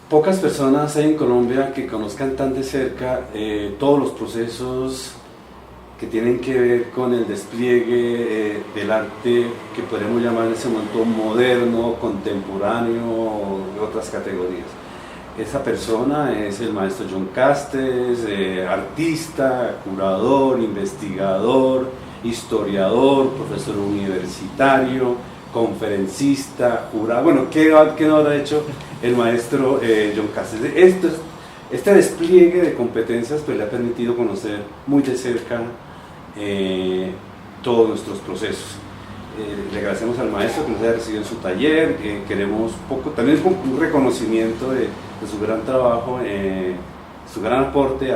Pocas personas hay en Colombia que conozcan tan de cerca todos los procesos que tienen que ver con el despliegue del arte que podríamos llamar en ese momento moderno, contemporáneo y otras categorías. Esa persona es el maestro John Castes, artista, curador, investigador, historiador, profesor universitario, conferencista, jurado. Bueno, ¿qué no habrá hecho el maestro John Castes? Este despliegue de competencias pues, le ha permitido conocer muy de cerca todos nuestros procesos. Le agradecemos al maestro que nos haya recibido en su taller, queremos también un reconocimiento de su gran trabajo, su gran aporte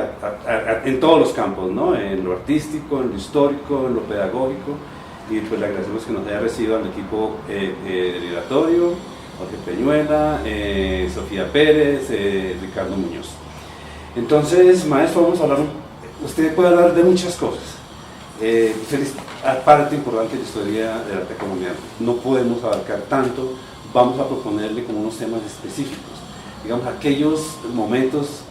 en todos los campos, ¿no? En lo artístico, en lo histórico, en lo pedagógico, y pues le agradecemos que nos haya recibido al equipo del oratorio, Jorge Peñuela, Sofía Pérez, Ricardo Muñoz. Entonces, maestro, vamos a hablar, usted puede hablar de muchas cosas. Es parte importante de la historia del arte colombiano. No podemos abarcar tanto, vamos a proponerle como unos temas específicos, digamos aquellos momentos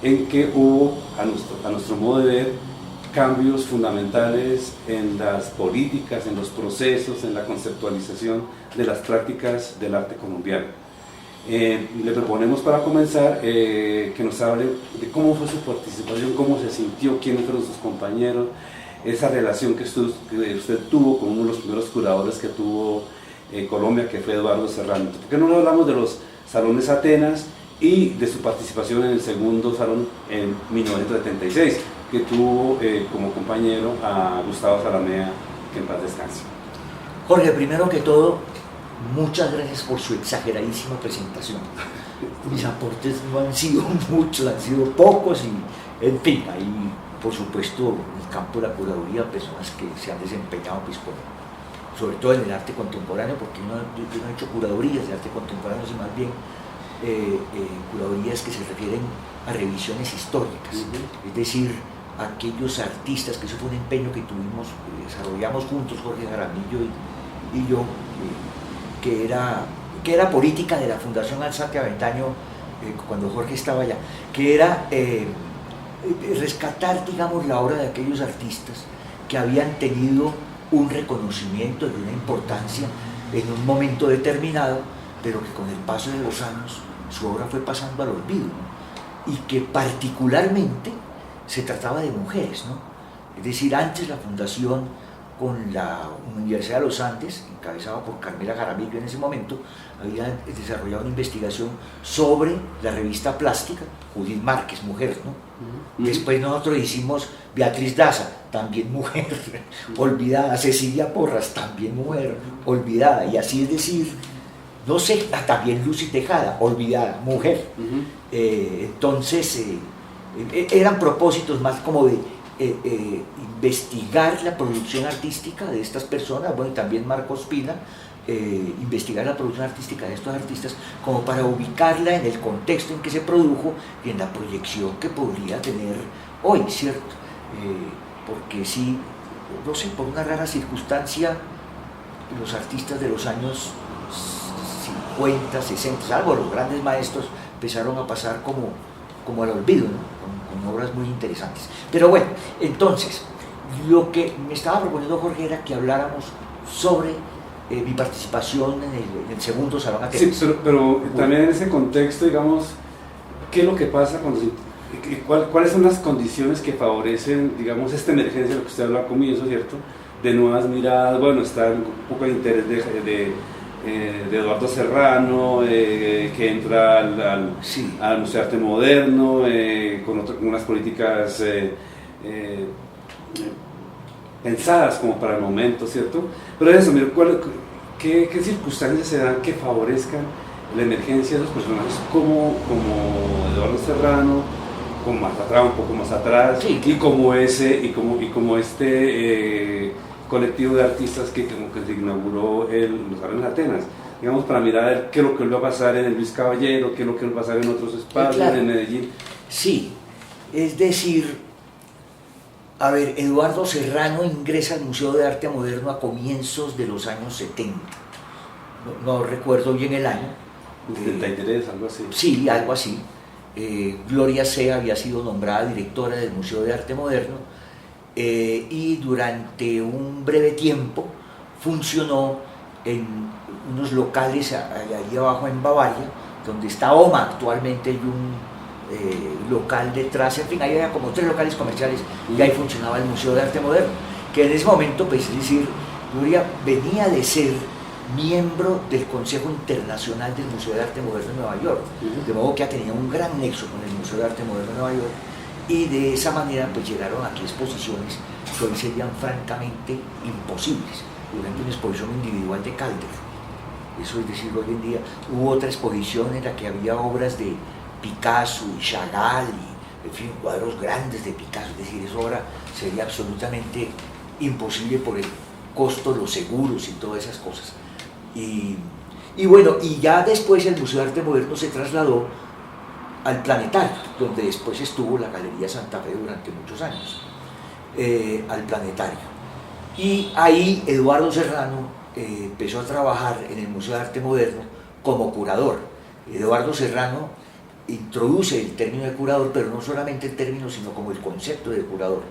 en que hubo, a nuestro modo de ver, cambios fundamentales en las políticas, en los procesos, en la conceptualización de las prácticas del arte colombiano. Le proponemos para comenzar que nos hable de cómo fue su participación, cómo se sintió, quiénes fueron sus compañeros, esa relación que usted tuvo con uno de los primeros curadores que tuvo Colombia, que fue Eduardo Serrano. ¿Por qué no hablamos de los salones Atenas y de su participación en el segundo salón en 1976, que tuvo como compañero a Gustavo Zalamea, que en paz descanse? Jorge, primero que todo, muchas gracias por su exageradísima presentación. Mis aportes no han sido muchos, han sido pocos y, en fin, hay, por supuesto, en el campo de la curaduría, personas que se han desempeñado, pues, sobre todo en el arte contemporáneo, porque yo no he hecho curadurías de arte contemporáneo, sino más bien curadurías que se refieren a revisiones históricas, es decir, aquellos artistas, que eso fue un empeño que tuvimos, desarrollamos juntos, Jorge Jaramillo y yo, que era política de la Fundación Alzate Avendaño, cuando Jorge estaba allá, que era rescatar, digamos, la obra de aquellos artistas que habían tenido un reconocimiento y una importancia en un momento determinado, pero que con el paso de los años su obra fue pasando al olvido, ¿no? Y que particularmente se trataba de mujeres, ¿no? Es decir, antes la Fundación, con la Universidad de los Andes, encabezada por Carmela Jaramillo en ese momento, había desarrollado una investigación sobre la revista plástica, Judith Márquez, mujer, ¿no? Después nosotros hicimos Beatriz Daza, también mujer, olvidada, Cecilia Porras, también mujer, olvidada, y así es decir, no sé, también Lucy Tejada, olvidada, mujer. Entonces, eran propósitos más como de investigar la producción artística de estas personas, bueno, y también Marcos Pina, investigar la producción artística de estos artistas como para ubicarla en el contexto en que se produjo y en la proyección que podría tener hoy, ¿cierto? Porque sí, no sé, por una rara circunstancia, los artistas de los años 50, 60, salvo los grandes maestros, empezaron a pasar como al olvido, ¿no? Con obras muy interesantes. Pero bueno, entonces, lo que me estaba proponiendo Jorge era que habláramos sobre mi participación en el segundo Salón Atenas. Sí, pero también en ese contexto, digamos, ¿qué es lo que pasa cuáles son las condiciones que favorecen, digamos, esta emergencia de lo que usted hablaba al comienzo, ¿cierto? De nuevas miradas, bueno, está un poco de interés de Eduardo Serrano, que entra al Museo de Arte Moderno, con unas políticas pensadas como para el momento, ¿cierto? Pero eso, mira, ¿qué circunstancias se dan que favorezcan la emergencia de los personajes como Eduardo Serrano, como más atrás, un poco más atrás, sí, y como este colectivo de artistas que se inauguró los salones Atenas, digamos, para mirar qué es lo que va a pasar en el Luis Caballero, qué es lo que va a pasar en otros espacios, claro, en Medellín? Sí, es decir, a ver, Eduardo Serrano ingresa al Museo de Arte Moderno a comienzos de los años 70, no recuerdo bien el año, 73, algo así. Sí, algo así. Gloria Sea había sido nombrada directora del Museo de Arte Moderno y durante un breve tiempo funcionó en unos locales allí abajo en Bavaria, donde está OMA actualmente, hay un local detrás, en fin, ahí había como 3 locales comerciales y ahí funcionaba el Museo de Arte Moderno, que en ese momento, pues es decir, Gloria venía de ser miembro del Consejo Internacional del Museo de Arte Moderno de Nueva York, de modo que tenía un gran nexo con el Museo de Arte Moderno de Nueva York, y de esa manera pues llegaron aquí exposiciones que hoy serían francamente imposibles. Por ejemplo, una exposición individual de Calder. Eso es decir, hoy en día hubo otra exposición en la que había obras de Picasso y Chagall, y, en fin, cuadros grandes de Picasso, es decir, eso ahora sería absolutamente imposible por el costo, los seguros y todas esas cosas. Y bueno, y ya después el Museo de Arte Moderno se trasladó al Planetario, donde después estuvo la Galería Santa Fe durante muchos años, al Planetario. Y ahí Eduardo Serrano empezó a trabajar en el Museo de Arte Moderno como curador. Eduardo Serrano introduce el término de curador, pero no solamente el término, sino como el concepto de curador.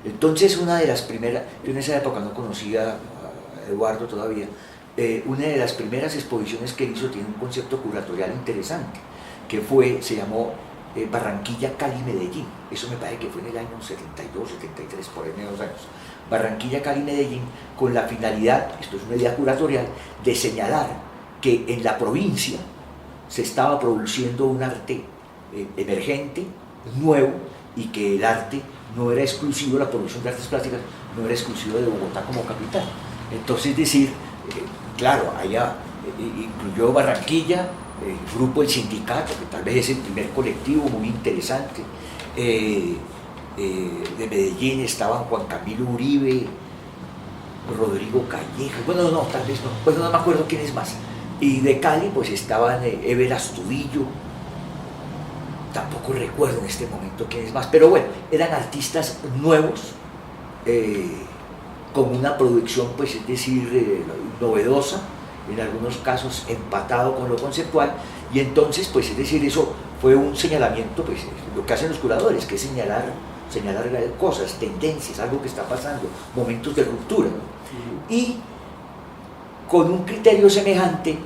Entonces, una de las primeras, yo en esa época no conocía a Eduardo todavía, una de las primeras exposiciones que hizo tiene un concepto curatorial interesante, que se llamó Barranquilla, Cali, Medellín. Eso me parece que fue en el año 72, 73, por ahí en 2 años. Barranquilla, Cali, Medellín, con la finalidad, esto es una idea curatorial, de señalar que en la provincia se estaba produciendo un arte emergente, nuevo, y que el arte no era exclusivo, la producción de artes plásticas no era exclusiva de Bogotá como capital. Entonces, es decir, claro, allá incluyó Barranquilla, el grupo El Sindicato, que tal vez es el primer colectivo muy interesante. De Medellín estaban Juan Camilo Uribe, Rodrigo Calleja, bueno, no, tal vez no, bueno, no me acuerdo quién es más. Y de Cali, pues estaban Ever Astudillo, tampoco recuerdo en este momento quién es más, pero bueno, eran artistas nuevos, con una producción, pues es decir, novedosa, en algunos casos empatado con lo conceptual, y entonces, pues es decir, eso fue un señalamiento, pues lo que hacen los curadores, que es señalar cosas, tendencias, algo que está pasando, momentos de ruptura, ¿no? Y con un criterio semejante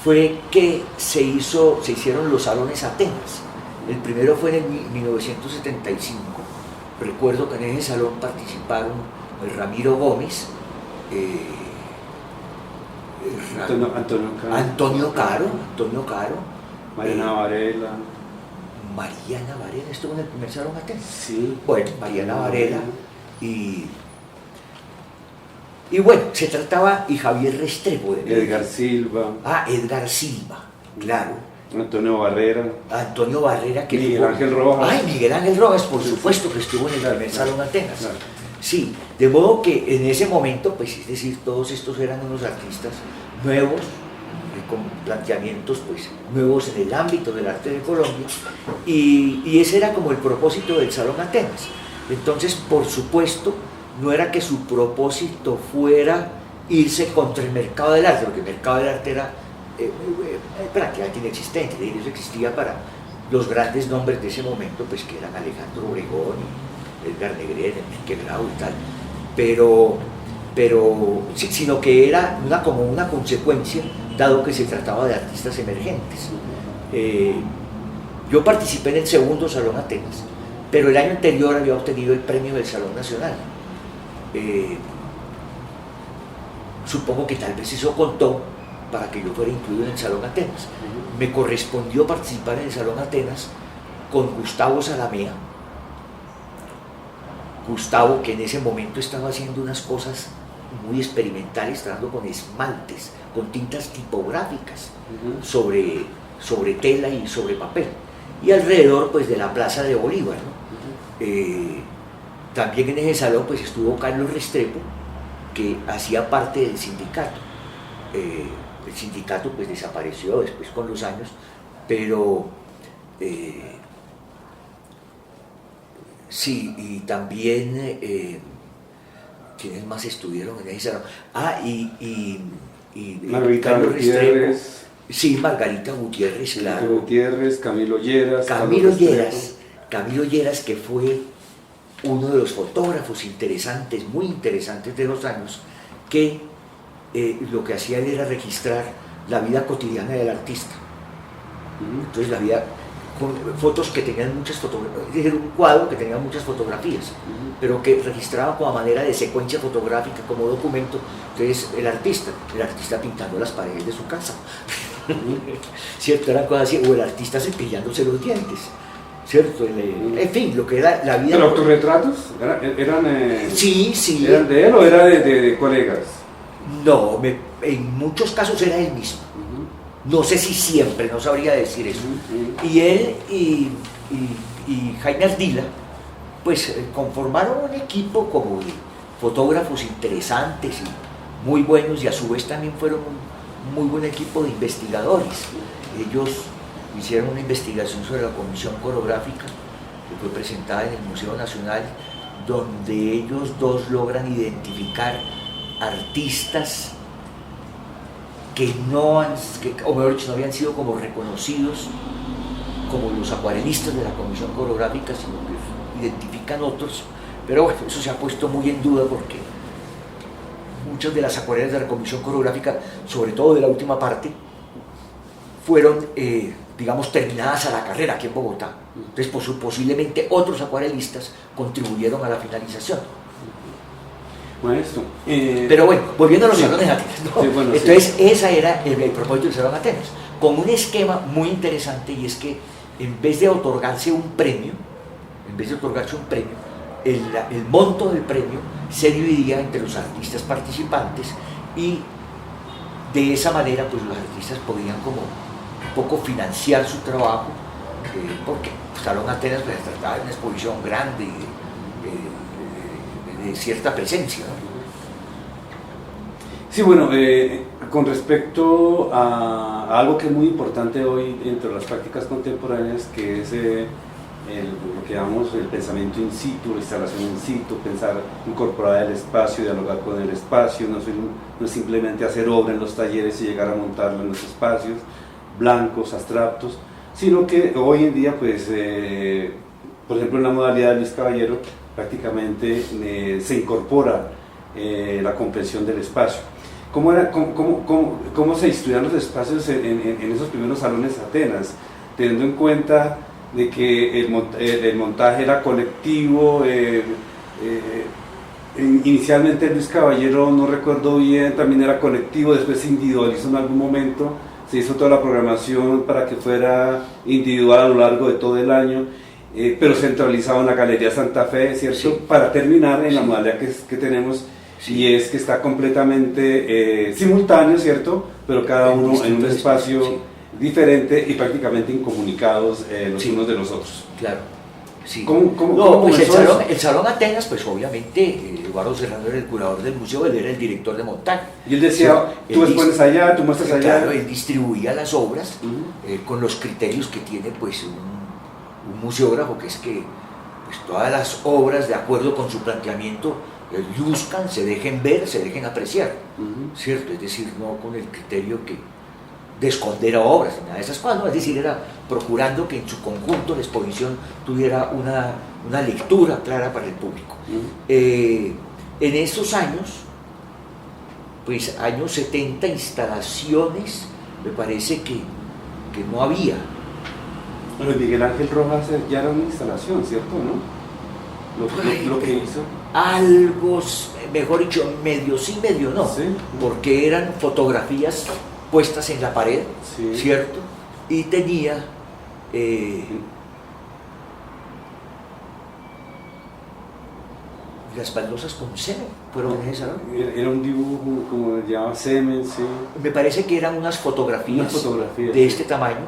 fue que se hicieron los salones Atenas. El primero fue en el 1975. Recuerdo que en ese salón participaron el Ramiro Gómez, Antonio Caro, Mariana Varela. Mariana Varela estuvo en el primer salón Atenas. Sí. Bueno, Mariana Varela y bueno, se trataba, y Javier Restrepo. Edgar Silva. Edgar Silva, claro. Antonio Barrera, que Miguel Ángel Rojas. Miguel Ángel Rojas, por supuesto, que estuvo en el primer salón Atenas. Claro. Sí, de modo que en ese momento, pues es decir, todos estos eran unos artistas nuevos, con planteamientos pues nuevos en el ámbito del arte de Colombia, y ese era como el propósito del Salón Atenas. Entonces, por supuesto, no era que su propósito fuera irse contra el mercado del arte, porque el mercado del arte era prácticamente inexistente, eso existía para los grandes nombres de ese momento, pues que eran Alejandro Obregón, Edgar Negrete, Enrique Grau y tal, pero sino que era como una consecuencia, dado que se trataba de artistas emergentes. Yo participé en el segundo Salón Atenas, pero el año anterior había obtenido el premio del Salón Nacional. Supongo que tal vez eso contó para que yo fuera incluido en el Salón Atenas. Me correspondió participar en el Salón Atenas con Gustavo Zalamea. Gustavo, que en ese momento estaba haciendo unas cosas muy experimentales, trabajando con esmaltes, con tintas tipográficas sobre tela y sobre papel, y alrededor pues de la Plaza de Bolívar, ¿no? También en ese salón pues estuvo Carlos Restrepo, que hacía parte del sindicato. El sindicato pues desapareció después con los años, pero sí, y también ¿quiénes más estuvieron en ese salón? Y Carlos Restrepo, Sí, Margarita Gutiérrez, claro. Gutiérrez, Camilo Lleras. Camilo Lleras, que fue uno de los fotógrafos interesantes, muy interesantes de los años, que lo que hacía él era registrar la vida cotidiana del artista. Entonces la vida, con fotos que tenían muchas fotografías, era un cuadro que tenía muchas fotografías, pero que registraba como a manera de secuencia fotográfica, como documento. Entonces el artista pintando las paredes de su casa, ¿cierto? Eran cosas así, o el artista cepillándose los dientes, ¿cierto? En fin, lo que era la vida. ¿Pero autorretratos? ¿Eran, sí. ¿Eran de él o era de colegas? No, en muchos casos era él mismo. No sé si siempre, no sabría decir eso. Y él y Jaime Ardila, pues conformaron un equipo como de fotógrafos interesantes y muy buenos, y a su vez también fueron un muy buen equipo de investigadores. Ellos hicieron una investigación sobre la Comisión Coreográfica, que fue presentada en el Museo Nacional, donde ellos dos logran identificar artistas que no habían sido como reconocidos como los acuarelistas de la Comisión Coreográfica, sino que identifican otros. Pero bueno, eso se ha puesto muy en duda porque muchas de las acuarelas de la Comisión Coreográfica, sobre todo de la última parte, fueron, digamos, terminadas a la carrera aquí en Bogotá. Entonces, posiblemente otros acuarelistas contribuyeron a la finalización. Maestro. Pero bueno, volviendo a los salones Atenas, ¿no? Sí, bueno, entonces esa era el propósito del Salón Atenas, con un esquema muy interesante, y es que en vez de otorgarse un premio, el monto del premio se dividía entre los artistas participantes, y de esa manera pues los artistas podían como un poco financiar su trabajo, porque el Salón Atenas pues, trataba de una exposición grande y de cierta presencia, ¿no? Sí, bueno, con respecto a algo que es muy importante hoy entre las prácticas contemporáneas, que es lo que llamamos el pensamiento in situ, la instalación in situ, pensar, incorporar el espacio, dialogar con el espacio, no es simplemente hacer obra en los talleres y llegar a montarla en los espacios blancos, abstractos, sino que hoy en día, pues, por ejemplo, en la modalidad de Luis Caballero, prácticamente se incorpora la comprensión del espacio. ¿Cómo se estudian los espacios en esos primeros salones Atenas? Teniendo en cuenta de que el montaje era colectivo, inicialmente Luis Caballero, no recuerdo bien, también era colectivo, después se individualizó en algún momento, se hizo toda la programación para que fuera individual a lo largo de todo el año, pero centralizado en la Galería Santa Fe, ¿cierto? Sí. Para terminar en la modalidad que tenemos, y es que está completamente simultáneo, ¿cierto? Pero cada uno en un espacio diferente y prácticamente incomunicados los unos de los otros. Claro. Sí. ¿Cómo pues el salón Atenas, pues obviamente Eduardo Serrano era el curador del museo, él era el director de montaje. Y él decía, tú expones allá, tú muestras allá. Claro, él distribuía las obras con los criterios que tiene pues un museógrafo, que es que pues, todas las obras, de acuerdo con su planteamiento, luzcan, se dejen ver, se dejen apreciar, ¿cierto? Es decir, no con el criterio de esconder obras, nada de esas cosas, ¿no? Es decir, era procurando que en su conjunto la exposición tuviera una lectura clara para el público. En esos años, pues años 70, instalaciones, me parece que no había. Bueno, Miguel Ángel Rojas ya era una instalación, ¿cierto? ¿No? Lo que hizo. Algo, mejor dicho, medio sí, medio no, ¿sí? Porque eran fotografías puestas en la pared, sí. ¿Cierto? Y tenía las baldosas con semen, fueron en esa, ¿no? Era un dibujo, como se llama, semen, sí. Me parece que eran unas fotografías de este tamaño,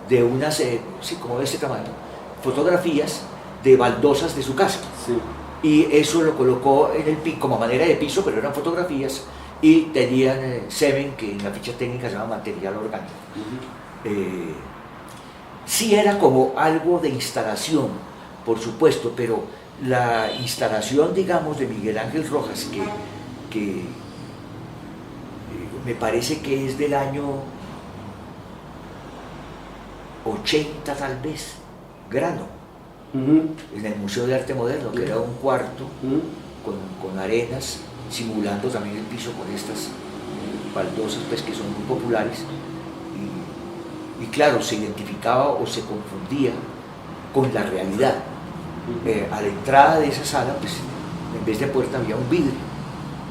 de unas, sí, como de este tamaño, fotografías de baldosas de su casa. Sí. Y eso lo colocó en el como manera de piso, pero eran fotografías, y tenían semen, que en la ficha técnica se llama material orgánico. Sí era como algo de instalación, por supuesto, pero la instalación, digamos, de Miguel Ángel Rojas, que me parece que es del año 80 tal vez, grano, Ujú. en el Museo de Arte Moderno, que era un cuarto Ujú. con arenas, simulando también el piso con estas baldosas pues, que son muy populares. Y claro, se identificaba o se confundía con la realidad. A la entrada de esa sala, pues, en vez de puerta había un vidrio.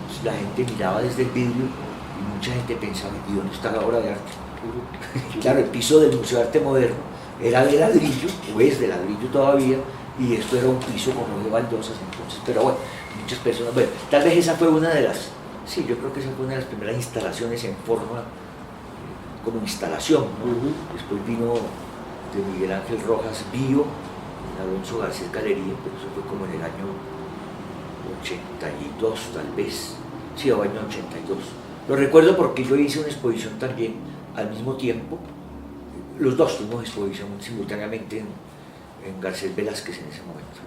Entonces, la gente miraba desde el vidrio y mucha gente pensaba, ¿y dónde está la obra de arte? Claro, el piso del Museo de Arte Moderno era de ladrillo, o es de ladrillo todavía, y esto era un piso como de baldosas entonces. Pero bueno, muchas personas, bueno, tal vez esa fue una de las, sí, yo creo que esa fue una de las primeras instalaciones en forma, como instalación, ¿no? Ujú. Después vino de Miguel Ángel Rojas Bío, en Alonso Garcés Galería, pero eso fue como en el año 82 tal vez, sí, o año 82. Lo recuerdo porque yo hice una exposición también al mismo tiempo, los dos tuvimos exposición simultáneamente en Garcés Velázquez en ese momento.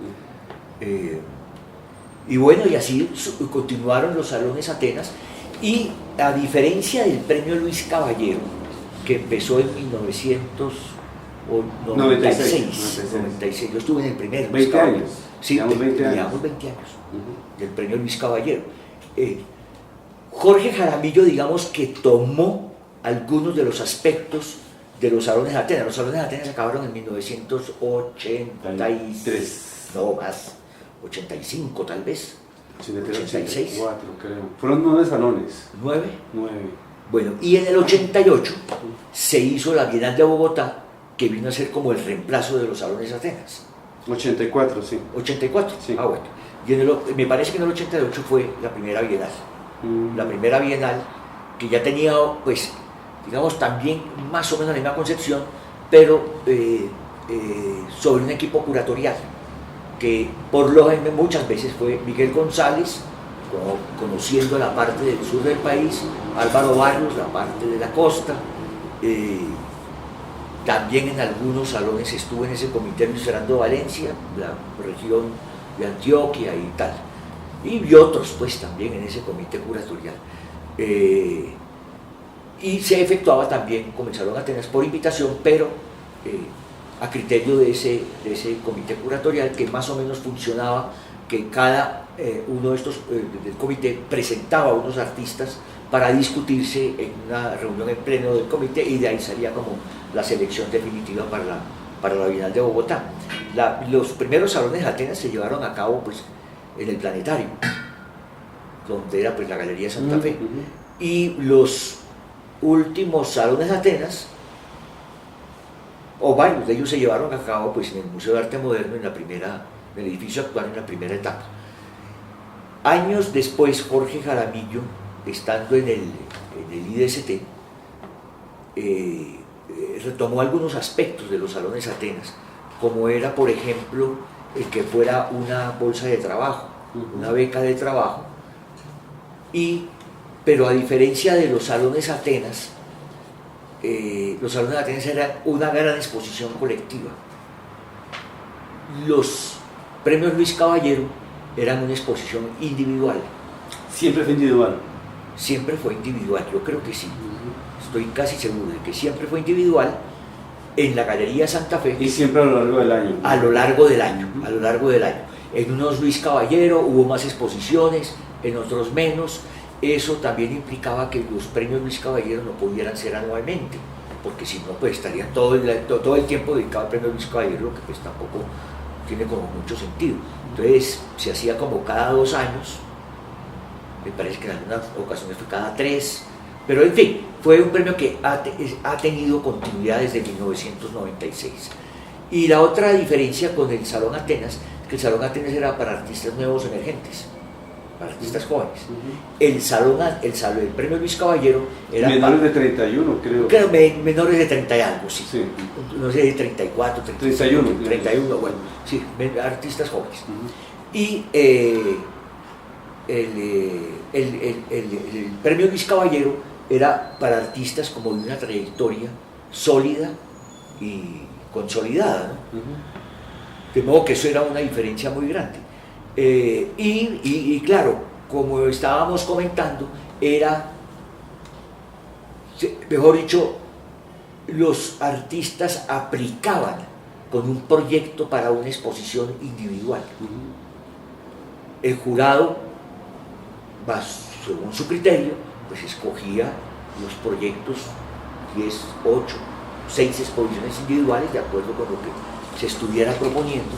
Y bueno, y así continuaron los salones Atenas, y a diferencia del premio Luis Caballero, que empezó en 1996, yo estuve en el primero. 20 años. Sí, Llevamos 20 años. llevamos 20 años Ujú. del premio Luis Caballero. Jorge Jaramillo, digamos que tomó algunos de los aspectos de los salones de Atenas. Los salones de Atenas se acabaron en 1983, no más, 85 tal vez, 86, 84, creo. Fueron 9 salones. 9. 9. Bueno, y en el 88 se hizo la Bienal de Bogotá, que vino a ser como el reemplazo de los salones de Atenas. 84, sí. 84, Sí. ah bueno. Y me parece que en el 88 fue la primera Bienal. La primera Bienal, que ya tenía, pues, digamos, también más o menos la misma concepción, pero sobre un equipo curatorial, que por lo general muchas veces fue Miguel González, conociendo la parte del sur del país, Álvaro Barrios, la parte de la costa, también en algunos salones estuvo en ese comité Luis Fernando Valencia, la región de Antioquia y tal, y otros pues también en ese comité curatorial. Y se efectuaba también como el Salón Atenas por invitación, pero a criterio de ese comité curatorial, que más o menos funcionaba, que cada uno de estos del comité presentaba a unos artistas para discutirse en una reunión en pleno del comité, y de ahí salía como la selección definitiva para la Bienal de Bogotá. Los primeros salones de Atenas se llevaron a cabo pues, en el Planetario, donde era pues, la Galería Santa Fe, y los últimos salones de Atenas, o varios de ellos, se llevaron a cabo pues, en el Museo de Arte Moderno, en el edificio actual, en la primera etapa. Años después, Jorge Jaramillo, estando en el IDST, retomó algunos aspectos de los salones Atenas, como era, por ejemplo, el que fuera una bolsa de trabajo, una beca de trabajo, pero a diferencia de los salones Atenas, los salones de Atenas eran una gran exposición colectiva. Los premios Luis Caballero eran una exposición individual. Siempre fue individual. Siempre fue individual, yo creo que sí. Estoy casi seguro de que siempre fue individual en la Galería Santa Fe. Y siempre a lo largo del año. A lo largo del año, a lo largo del año. En unos Luis Caballero hubo más exposiciones, en otros menos. Eso también implicaba que los premios Luis Caballero no pudieran ser anualmente, porque si no, pues estarían todo el tiempo dedicado al premio Luis Caballero, lo que pues tampoco tiene como mucho sentido. Entonces se hacía como cada 2 años, me parece que en algunas ocasiones fue cada 3, pero en fin, fue un premio que ha tenido continuidad desde 1996. Y la otra diferencia con el Salón Atenas, es que el Salón Atenas era para artistas nuevos emergentes, para artistas jóvenes. El premio Luis Caballero era menores de 31, creo. Menores de 30 y algo, sí. Sí. No sé, de 34, 31. 31, bueno, sí, artistas jóvenes. Y el premio Luis Caballero era para artistas como de una trayectoria sólida y consolidada, ¿no? De modo que eso era una diferencia muy grande. Y claro, como estábamos comentando, era, mejor dicho, los artistas aplicaban con un proyecto para una exposición individual. El jurado, según su criterio, pues escogía los proyectos, 10, 8, 6 exposiciones individuales, de acuerdo con lo que se estuviera proponiendo,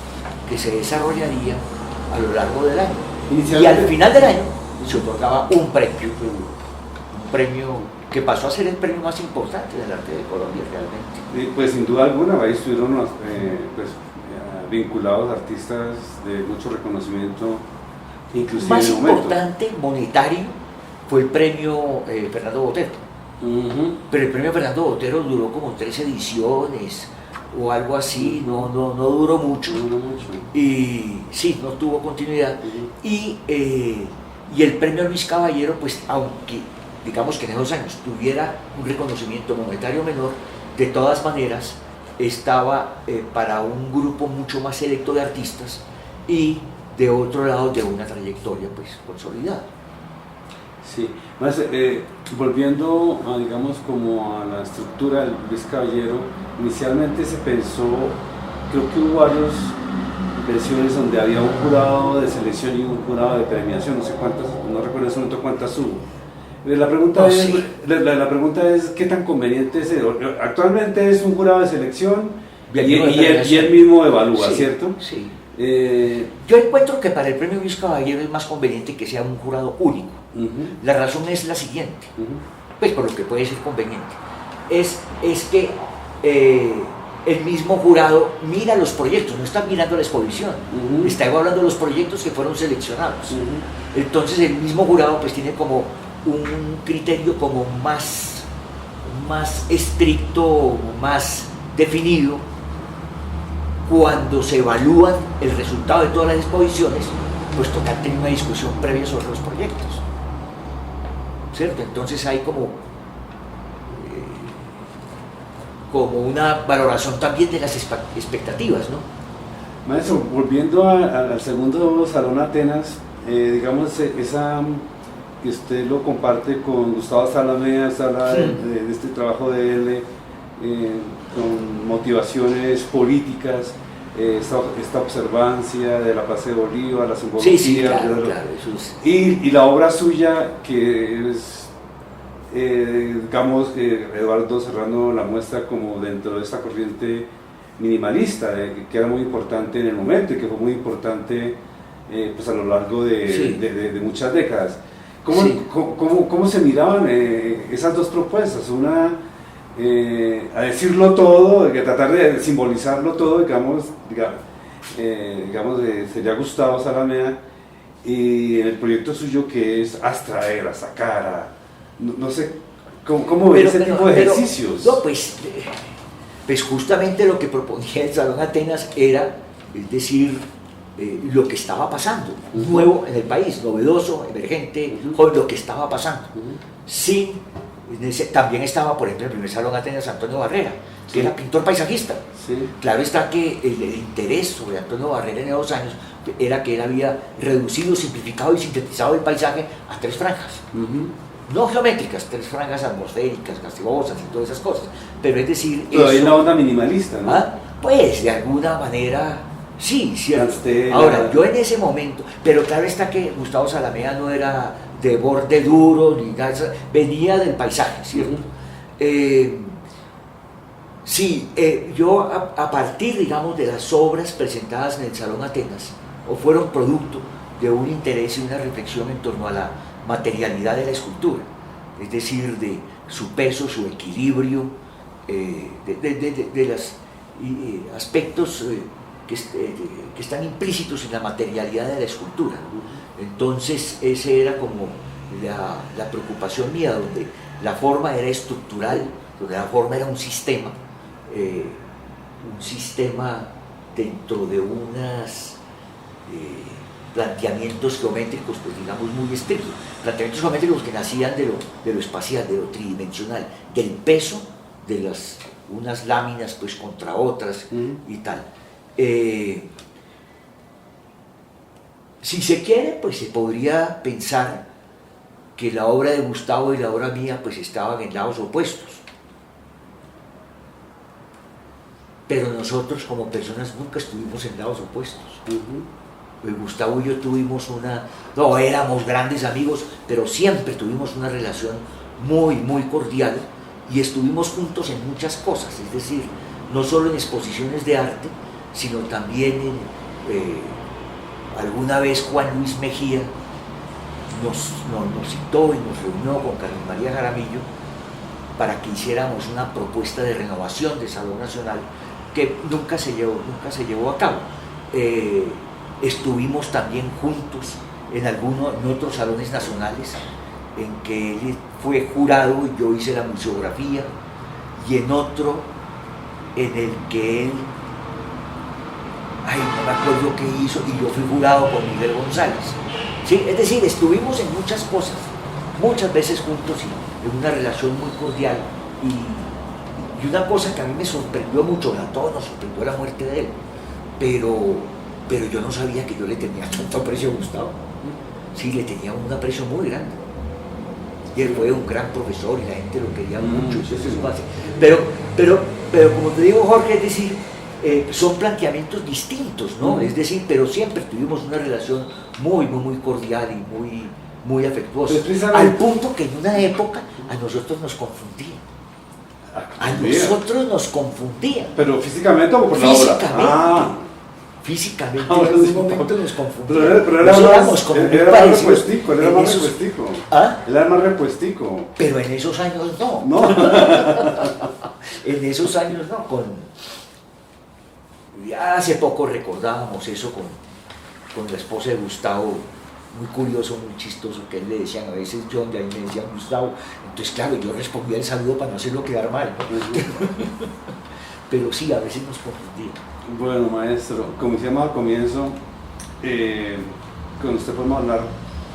que se desarrollaría a lo largo del año. Y al final del año se otorgaba un premio que pasó a ser el premio más importante del arte de Colombia realmente. Pues sin duda alguna, ahí estuvieron vinculados artistas de mucho reconocimiento, inclusive Más en el momento. importante, monetario, fue el premio Fernando Botero. Pero el premio Fernando Botero duró como 3 ediciones o algo así, no duró mucho. Y sí, no tuvo continuidad. Y el premio Luis Caballero, pues aunque digamos que en esos años tuviera un reconocimiento monetario menor, de todas maneras estaba para un grupo mucho más selecto de artistas y de otro lado de una trayectoria pues consolidada. Sí, más, volviendo a, digamos, como a la estructura del Luis Caballero, inicialmente se pensó, creo que hubo varias versiones donde había un jurado de selección y un jurado de premiación, no sé cuántas, no recuerdo en ese momento cuántas hubo. La pregunta, la pregunta es, ¿qué tan conveniente es? Actualmente es un jurado de selección y él mismo evalúa, sí, ¿cierto? Sí. Yo encuentro que para el premio Luis Caballero es más conveniente que sea un jurado único. La razón es la siguiente, pues por lo que puede ser conveniente, es que el mismo jurado mira los proyectos, no está mirando la exposición, está evaluando los proyectos que fueron seleccionados. Entonces el mismo jurado pues tiene como un criterio como más estricto, más definido cuando se evalúan el resultado de todas las exposiciones, pues toca tener una discusión previa sobre los proyectos, ¿cierto? Entonces hay como una valoración también de las expectativas, ¿no? Maestro, volviendo al segundo Salón Atenas, digamos, esa que usted lo comparte con Gustavo Zalamea, habla de este trabajo de él, con motivaciones políticas, esta observancia de la Plaza de Bolívar, la simbología, claro, eso es. Y la obra suya que es, digamos, Eduardo Serrano la muestra como dentro de esta corriente minimalista, que era muy importante en el momento y que fue muy importante pues a lo largo de muchas décadas. ¿Cómo se miraban esas dos propuestas? Una, a decirlo todo, tratar de simbolizarlo todo, digamos sería Gustavo Zalamea, y en el proyecto suyo que es abstraer, a sacar, no sé, ¿cómo ve ese tipo de ejercicios? No, pues justamente lo que proponía el Salón Atenas era, es decir, lo que estaba pasando, nuevo en el país, novedoso, emergente, con lo que estaba pasando. También estaba, por ejemplo, en el primer Salón Atenas Antonio Barrera, que era pintor paisajista. Claro está que el interés sobre Antonio Barrera en esos años era que él había reducido, simplificado y sintetizado el paisaje a 3 franjas. No geométricas, 3 franjas atmosféricas, gaseosas y todas esas cosas. Pero es decir... Todavía en la onda minimalista, ¿no? Pues de alguna manera... Sí, cierto. Ahora, yo en ese momento, pero claro está que Gustavo Zalamea no era de borde duro, ni nada, venía del paisaje, ¿cierto? Yo a partir, digamos, de las obras presentadas en el Salón Atenas, o fueron producto de un interés y una reflexión en torno a la materialidad de la escultura, es decir, de su peso, su equilibrio, de los aspectos que están implícitos en la materialidad de la escultura. Entonces ese era como la preocupación mía, donde la forma era estructural, donde la forma era un sistema dentro de unos planteamientos geométricos, pues digamos muy estrictos, planteamientos geométricos que nacían de lo espacial, de lo tridimensional, del peso de unas láminas pues contra otras y tal. Si se quiere, pues se podría pensar que la obra de Gustavo y la obra mía pues estaban en lados opuestos. pero nosotros como personas nunca estuvimos en lados opuestos. Pues Gustavo y yo tuvimos no éramos grandes amigos, pero siempre tuvimos una relación muy, muy cordial y estuvimos juntos en muchas cosas, es decir, no solo en exposiciones de arte, sino también alguna vez Juan Luis Mejía nos citó y nos reunió con Carlos María Jaramillo para que hiciéramos una propuesta de renovación del Salón Nacional que nunca se llevó a cabo. Estuvimos también juntos en otros salones nacionales en que él fue jurado y yo hice la museografía, y en otro en el que él, no me acuerdo qué hizo, y yo fui jurado con Miguel González. ¿Sí? Es decir, estuvimos en muchas cosas, muchas veces juntos y en una relación muy cordial, y una cosa que a mí me sorprendió mucho, a todos nos sorprendió la muerte de él, pero yo no sabía que yo le tenía tanto aprecio a Gustavo. Sí, le tenía un aprecio muy grande. Y él fue un gran profesor y la gente lo quería mucho. Pero como te digo, Jorge, es decir, son planteamientos distintos, ¿no? Es decir, pero siempre tuvimos una relación muy, muy, muy cordial y muy, muy afectuosa. Al punto que en una época a nosotros nos confundían. ¿Pero físicamente o por la obra? Físicamente en algún momento nos confundían. Pero era más repuestico. Él era más repuestico. Pero en esos años no. En esos años no. Ya hace poco recordábamos eso con la esposa de Gustavo, muy curioso, muy chistoso, que él le decían a veces John, y a mí me decían Gustavo. Entonces, claro, yo respondía el saludo para no hacerlo quedar mal, ¿no? Pero sí, a veces nos confundían. Bueno, maestro, como decíamos al comienzo, con usted podemos hablar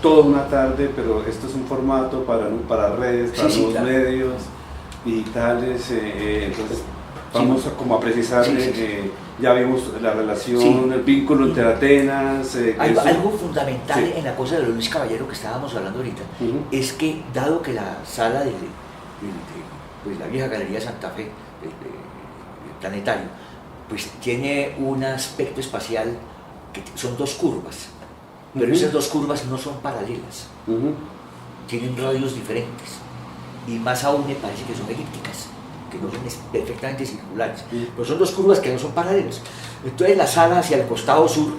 toda una tarde, pero esto es un formato para redes, para nuevos medios digitales, entonces vamos a precisar, ya vimos la relación, el vínculo entre Atenas. Algo fundamental en la cosa de Luis Caballero que estábamos hablando ahorita, es que dado que la sala de la vieja Galería Santa Fe, del Planetario, pues tiene un aspecto espacial que son dos curvas, pero esas dos curvas no son paralelas, tienen radios diferentes, y más aún me parece que son elípticas, que no son perfectamente circulares, pero son dos curvas que no son paralelas. Entonces la sala hacia el costado sur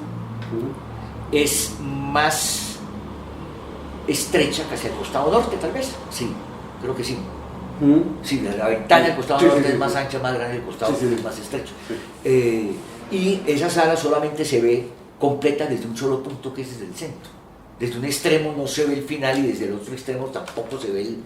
es más estrecha que hacia el costado norte, tal vez, sí, creo que sí. Sí, la ventana del costado norte es más ancha, más grande, el costado sur es más estrecho. Y esa sala solamente se ve completa desde un solo punto, que es desde el centro. Desde un extremo no se ve el final y desde el otro extremo tampoco se ve el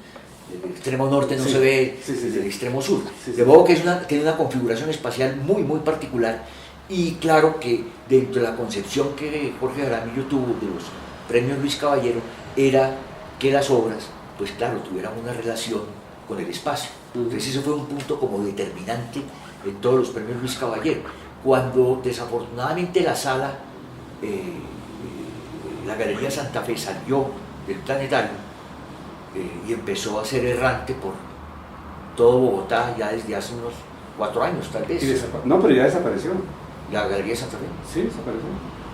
extremo norte, no se ve desde el extremo sur. De modo que tiene una configuración espacial muy, muy particular, y claro que dentro de la concepción que Jorge Jaramillo tuvo de los premios Luis Caballero era que las obras, pues claro, tuvieran una relación con el espacio. Entonces eso fue un punto como determinante en todos los premios Luis Caballero. Cuando desafortunadamente la sala, la Galería Santa Fe salió del Planetario y empezó a ser errante por todo Bogotá ya desde hace unos 4 años tal vez. No, pero ya desapareció. ¿La Galería Santa Fe? Sí, desapareció.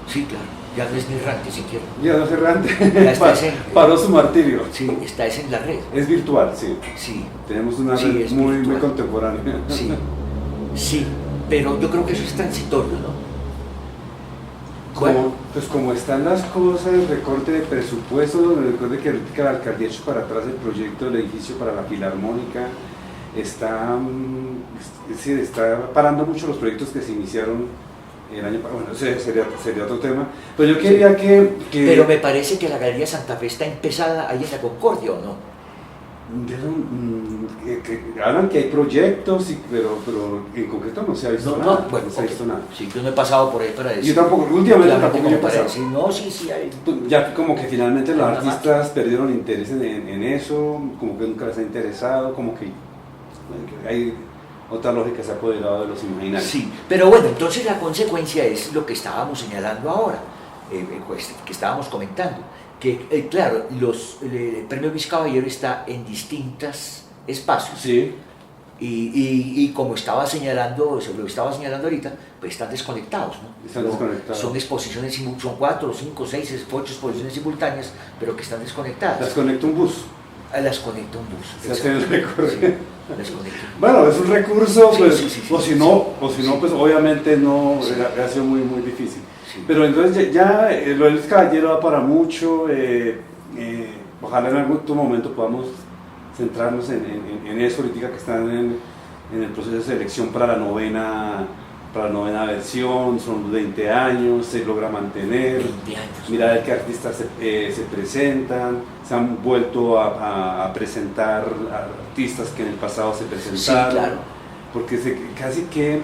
Sí, claro, ya no es ni errante siquiera. Ya no es errante, paró su martirio. Sí, está en la red. Es virtual, sí. Sí. Tenemos una red muy contemporánea. Sí, pero yo creo que eso es transitorio, ¿no? Como están las cosas, el recorte de presupuesto, recuerde que la alcaldía echó para atrás el proyecto del edificio para la Filarmónica, está parando mucho los proyectos que se iniciaron el año pasado. Bueno, sería otro tema, pero yo quería que... Pero me parece que la Galería Santa Fe está empezada ahí en la Concordia, ¿o no? Hablan que hay proyectos, pero en concreto no se ha visto nada. Bueno, no se ha visto nada. Sí, yo no he pasado por ahí para decir. Yo tampoco, últimamente tampoco he pasado. Decir, no, sí hay. Ya como que finalmente los artistas perdieron interés en eso, como que nunca les ha interesado, como que hay otra lógica se ha apoderado de los imaginarios. Sí, pero bueno, entonces la consecuencia es lo que estábamos señalando ahora, que estábamos comentando, que claro, el premio Luis Caballero está en distintos espacios, Y como estaba señalando, se lo estaba señalando ahorita, pues están desconectados, ¿no? Están desconectados. Son exposiciones, son 4, 5, 6, 8 exposiciones simultáneas, pero que están desconectadas. Las conecta un bus. Las conecta un bus. Se hace el recorrido. Sí, las conecta. Bueno, es un recurso, Sí, pues, sí, o si no, pues obviamente no, Sí. ha sido muy, muy difícil. Sí. Pero entonces ya lo del caballero va para mucho, ojalá en algún otro momento podamos centrarnos en eso, ahorita que están en el proceso de selección para la novena versión, son 20 años, se logra mantener, 20 años. mira de qué artistas se presentan, se han vuelto a presentar artistas que en el pasado se presentaron, Sí, claro. porque casi que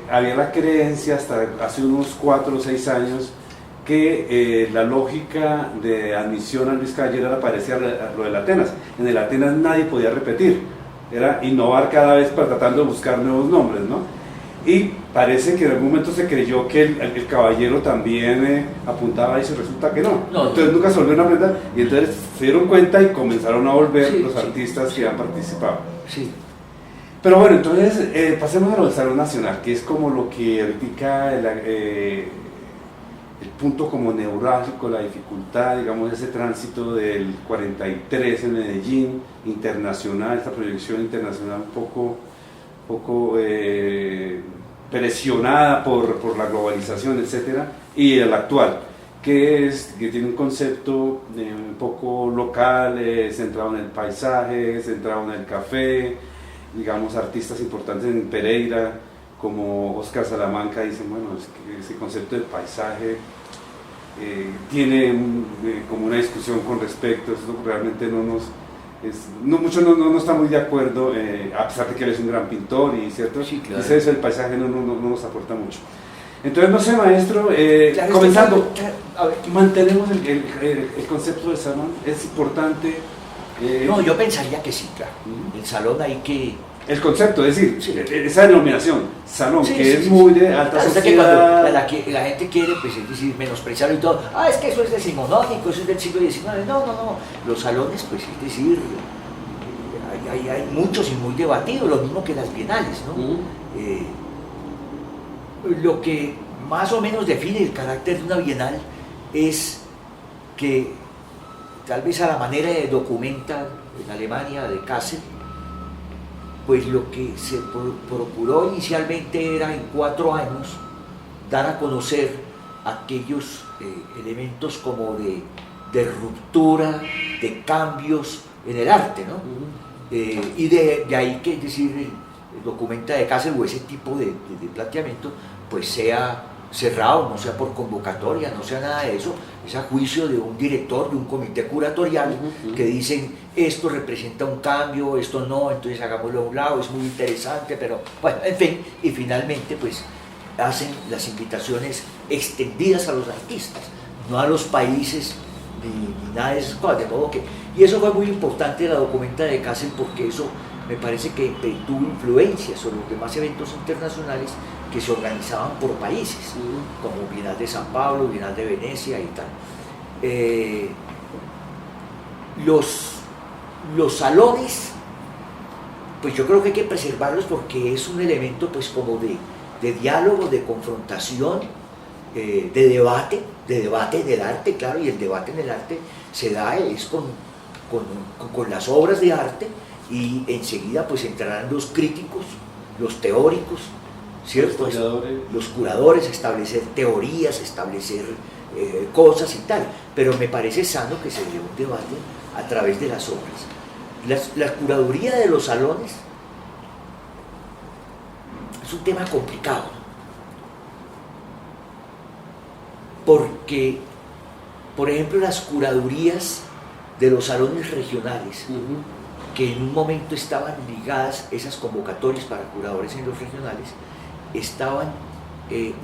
había la creencia hasta hace unos 4 o 6 años que la lógica de admisión a Luis Caballero era parecida a lo del Atenas. En el Atenas nadie podía repetir, era innovar cada vez para tratando de buscar nuevos nombres, ¿no? Y parece que en algún momento se creyó que el Caballero también apuntaba a eso, y resulta que no. Entonces nunca se volvieron a aprender y entonces se dieron cuenta y comenzaron a volver los artistas que han participado. Sí. Pero bueno, entonces pasemos a lo del Salón Nacional, que es como lo que ahorita el punto como neurálgico, la dificultad, digamos, ese tránsito del 43 en Medellín, internacional, esta proyección internacional un poco presionada por la globalización, etcétera, y el actual, que tiene un concepto un poco local, centrado en el paisaje, centrado en el café, digamos, artistas importantes en Pereira, como Oscar Salamanca, dicen, bueno, es que ese concepto de paisaje tiene como una discusión con respecto, eso realmente muchos no están muy de acuerdo, a pesar de que él es un gran pintor y cierto, sí, claro. Dice eso, el paisaje no nos aporta mucho. Entonces, no sé, maestro, Claro, comenzando, a ver. mantenemos el concepto de salón, es importante. No, yo pensaría que sí, claro. El salón hay que... El concepto, es decir, Sí. esa denominación, salón, Sí, que sí, es sí, muy sí. de alta Claro, o sea que sociedad. cuando la gente quiere, pues es decir, menospreciarlo y todo, es que eso es decimonónico, eso es del siglo XIX. No. Los salones, pues es decir, hay muchos y muy debatidos, lo mismo que las bienales, ¿no? Lo que más o menos define el carácter de una bienal es que, tal vez a la manera de documenta en Alemania de Kassel, pues lo que se procuró inicialmente era en 4 años dar a conocer aquellos elementos como de ruptura, de cambios en el arte, ¿no? Y de ahí que, es decir, el documenta de Kassel o ese tipo de planteamiento, pues sea cerrado, no sea por convocatoria, no sea nada de eso, es a juicio de un director, de un comité curatorial, que dicen esto representa un cambio, esto no, entonces hagámoslo a un lado, es muy interesante, pero bueno, en fin, y finalmente pues hacen las invitaciones extendidas a los artistas, no a los países ni nada de esas cosas, de modo que, y eso fue muy importante la documenta de Kassel porque eso me parece que tuvo influencia sobre los demás eventos internacionales que se organizaban por países, como Bienal de San Pablo, Bienal de Venecia y tal. Los salones, pues yo creo que hay que preservarlos porque es un elemento pues como de diálogo, de confrontación, de debate en el arte, claro, y el debate en el arte se da es con las obras de arte, y enseguida pues entrarán los críticos, los teóricos, ¿cierto? Los curadores, establecer teorías, establecer cosas y tal, pero me parece sano que se dé un debate a través de las obras. La curaduría de los salones es un tema complicado, porque, por ejemplo, las curadurías de los salones regionales, que en un momento estaban ligadas, esas convocatorias para curadores en los regionales, estaban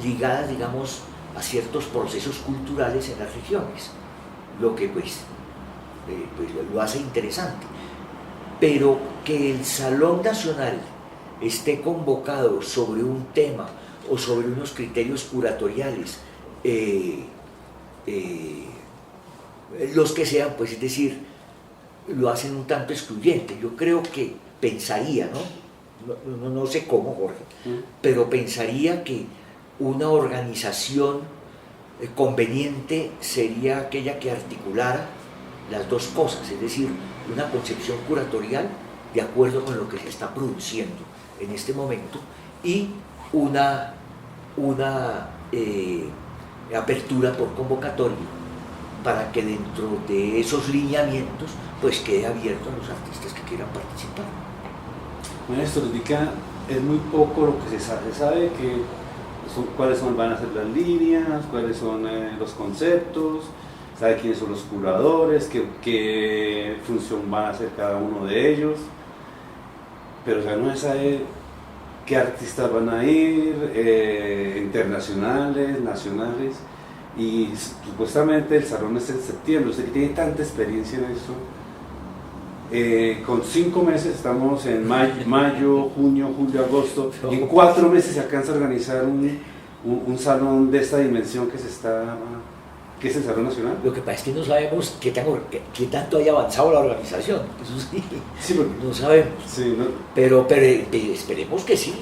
ligadas, digamos, a ciertos procesos culturales en las regiones, lo que pues lo hace interesante. Pero que el Salón Nacional esté convocado sobre un tema o sobre unos criterios curatoriales, los que sean, pues es decir, lo hacen un tanto excluyente. Yo creo que pensaría, ¿no?, no sé cómo, Jorge, pero pensaría que una organización conveniente sería aquella que articulara las dos cosas, es decir, una concepción curatorial de acuerdo con lo que se está produciendo en este momento y una apertura por convocatoria para que dentro de esos lineamientos pues quede abierto a los artistas que quieran participar. Maestro, es muy poco lo que se sabe. Se sabe que cuáles van a ser las líneas, cuáles son los conceptos, sabe quiénes son los curadores, qué función van a hacer cada uno de ellos, pero o sea, no se sabe qué artistas van a ir, internacionales, nacionales, y supuestamente el salón es en septiembre. Usted que tiene tanta experiencia en eso, con 5 meses estamos en mayo, junio, julio, agosto, y en 4 meses se alcanza a organizar un salón de esta dimensión que es el Salón Nacional. Lo que pasa es que no sabemos qué tanto haya avanzado la organización, eso sí, no sabemos, sí, ¿no? pero esperemos que sí.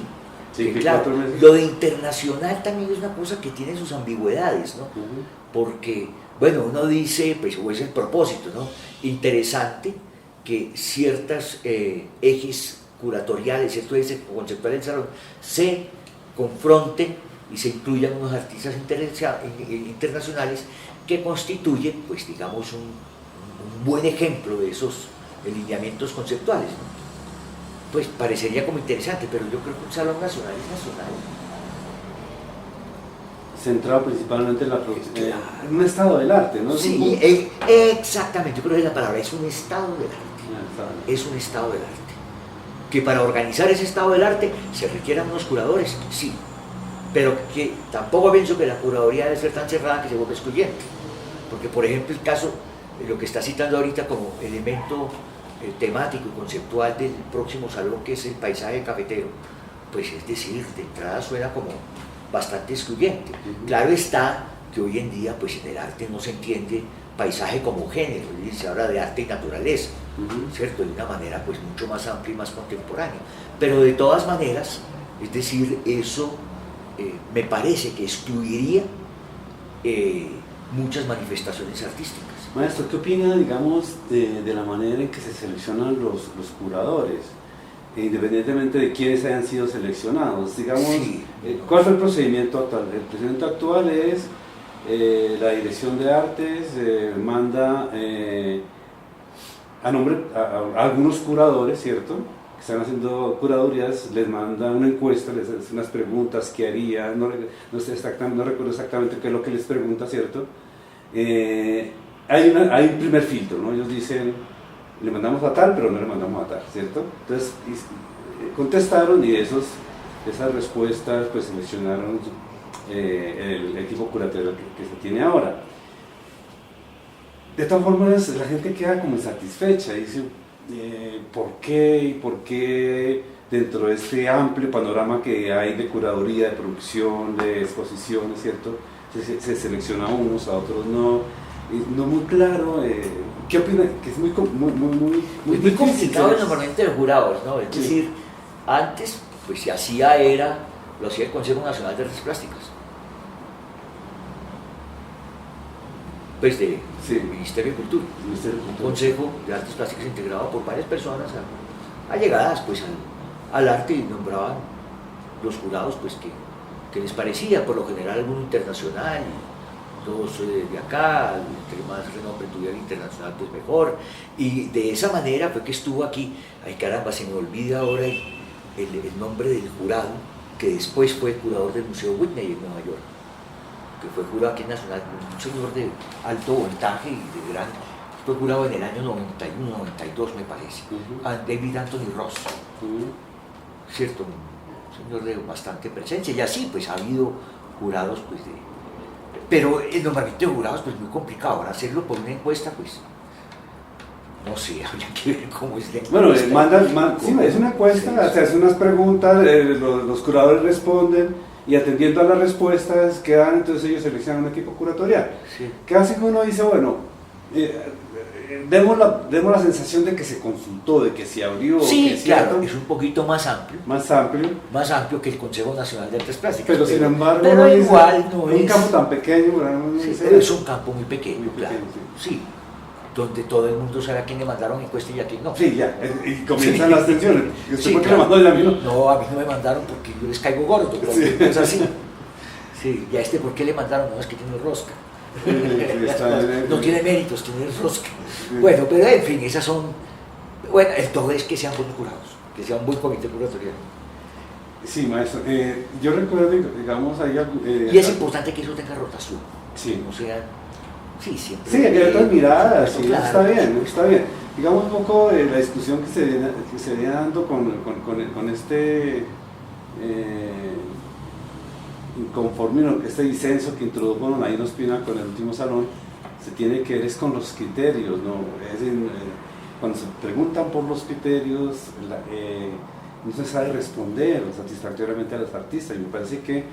Sí, que claro, 4 meses. Lo de internacional también es una cosa que tiene sus ambigüedades, ¿no? Porque, bueno, uno dice, pues, o es el propósito, ¿no? Interesante que ciertos ejes curatoriales, ciertos ejes conceptuales del salón se confronten y se incluyan unos artistas internacionales que constituyen, pues digamos, un buen ejemplo de esos lineamientos conceptuales, ¿no? Pues parecería como interesante, pero yo creo que un salón nacional es nacional. Centrado principalmente en la producción, Claro. en un estado del arte, ¿no? Sí, exactamente, yo creo que la palabra es un estado del arte. Es un estado del arte. Que para organizar ese estado del arte se requieran unos curadores, sí, pero que tampoco pienso que la curaduría debe ser tan cerrada que se vuelva excluyente. Porque, por ejemplo, el caso, lo que está citando ahorita como elemento temático y conceptual del próximo salón, que es el paisaje cafetero, pues es decir, de entrada suena como bastante excluyente. Claro está que hoy en día, pues en el arte no se entiende paisaje como género, se habla de arte y naturaleza, ¿cierto? De una manera pues mucho más amplia y más contemporánea. Pero de todas maneras, es decir, eso me parece que excluiría muchas manifestaciones artísticas. Maestro, ¿qué opina, digamos, de la manera en que se seleccionan los curadores? Independientemente de quiénes hayan sido seleccionados, digamos, Sí, ¿cuál fue el procedimimiento actual? El procedimiento actual es la Dirección de Artes manda a algunos curadores, ¿cierto?, que están haciendo curadurías, les manda una encuesta, les hace unas preguntas, ¿qué haría? No recuerdo exactamente qué es lo que les pregunta, ¿cierto? Hay un primer filtro, ¿no? Ellos dicen, le mandamos a tal, pero no le mandamos a tal, ¿cierto? Entonces contestaron y de esas respuestas pues seleccionaron el equipo curatorial que se tiene ahora. De todas formas, la gente queda como insatisfecha, dice, ¿por qué dentro de este amplio panorama que hay de curaduría, de producción, de exposiciones, ¿cierto? Se selecciona a unos, a otros no. No muy claro, ¿qué opina? Que es muy complicado normalmente los jurados, ¿no? Es decir, antes pues se hacía lo hacía el Consejo Nacional de Artes Plásticas, pues del Ministerio de Cultura, un Consejo de Artes Plásticas integrado por varias personas allegadas pues al arte, y nombraban los jurados pues que les parecía, por lo general alguno internacional, todos de acá, entre más renombre tuviera internacional pues mejor, y de esa manera fue que estuvo aquí. Ay caramba, se me olvida ahora el nombre del jurado, que después fue curador del Museo Whitney en Nueva York, que fue jurado aquí en Nacional, un señor de alto voltaje y de gran, fue jurado en el año 91, 92 me parece, David Anthony Ross, cierto, un señor de bastante presencia, y así pues ha habido jurados pues pero normalmente jurados pues muy complicado. Ahora hacerlo por una encuesta pues no sé, habría que ver cómo es la encuesta. Bueno, sí, es una encuesta, se hacen unas preguntas, los curadores responden y atendiendo a las respuestas que dan, entonces ellos seleccionan un equipo curatorial. Sí. Casi uno dice, bueno, demos la sensación de que se consultó, de que se abrió. Sí, que es claro, cierto, es un poquito más amplio. más amplio, Que el Consejo Nacional de Artes Plásticas. pero sin embargo, pero no igual dice, no un es... campo tan pequeño, no Sí, dice, pero es un campo muy pequeño, muy pequeño, claro. Sí, donde todo el mundo sabe a quién le mandaron encuesta y a quién no. Sí, ya, y comienzan las tensiones. ¿Y usted Sí, por qué claro. le mandó y a mí no? No, a mí no me mandaron porque yo les caigo gordo, pero es así. Sí, y a este ¿por qué le mandaron? No, es que tiene rosca. Sí, está bien. No tiene méritos, tiene rosca. Bueno, pero en fin, esas son... Bueno, el todo es que sean buenos jurados, que sea un buen comité curatorial. Sí, maestro. Yo recuerdo, digamos, ahí... Y es importante que eso tenga rotación. Sí. O sea, sí, siempre. Sí, que hay otras miradas, sí, Claro, está bien, por está bien. Digamos un poco de la discusión que se viene dando con este inconformismo, este disenso que introdujo don Aín Ospina con el último salón, se tiene que ver es con los criterios, ¿no? Cuando se preguntan por los criterios, no se sabe responder satisfactoriamente a los artistas, y me parece que